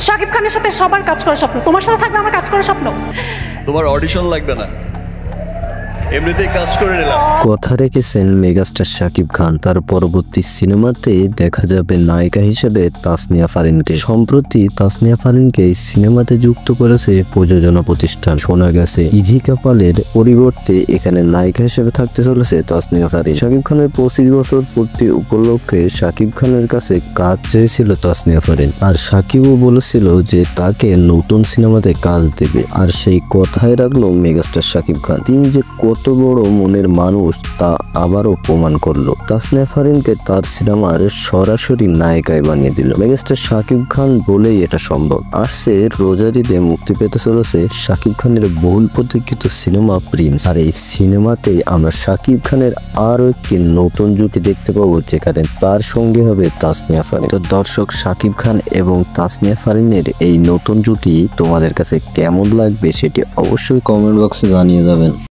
শাকিব খানের সাথে সবার কাজ করার স্বপ্ন, তোমার সাথে থাকবে আমার কাজ করার স্বপ্ন। তোমার অডিশন লাগবে না, এমনিতেই কাজ করে নিলাম। কথা রেখেছেন মেগাস্টার শাকিব খান। তার পরবর্তী সিনেমাতে দেখা যাবে নায়িকা হিসেবে তাসনিয়া ফারিনকে। সম্প্রতি তাসনিয়া ফারিনকে সিনেমাতে যুক্ত করেছে প্রযোজনা প্রতিষ্ঠান। শোনা গেছে ইজিকা পালের পরিবর্তে এখানে নায়িকা হিসেবে থাকতে চলেছে তাসনিয়া ফারিন। শাকিব খানের 25 বছর পূর্তি উপলক্ষে শাকিব খানের কাছে কাজ চেয়েছিল তাসনিয়া ফারিন, আর শাকিবও বলেছিল যে তাকে নতুন সিনেমাতে কাজ দেবে, আর সেই কথাই রাখলো মেগাস্টার শাকিব খান। তিনি যে কত বড় মনের মানুষ তা আবারও প্রমাণ করলো। তাসনিয়া ফারিনকে তার সিনেমার সরাসরি নায়িকায় বানিয়ে দিল মেগাস্টার শাকিব খান বলেই এটা সম্ভব। আসছে রোজার ঈদে মুক্তি পেতে চলেছে শাকিব খানের বহুল প্রতীক্ষিত সিনেমা প্রিন্স, আর এই সিনেমাতে আমরা শাকিব খানের আরো একটি নতুন জুটি দেখতে পাবো, যেখানে তার সঙ্গে হবে তাসনিয়া ফারিন। তো দর্শক, শাকিব খান এবং তাসনিয়া ফারিনের এই নতুন জুটি তোমাদের কাছে কেমন লাগবে সেটি অবশ্যই কমেন্ট বক্সে জানিয়ে যাবেন।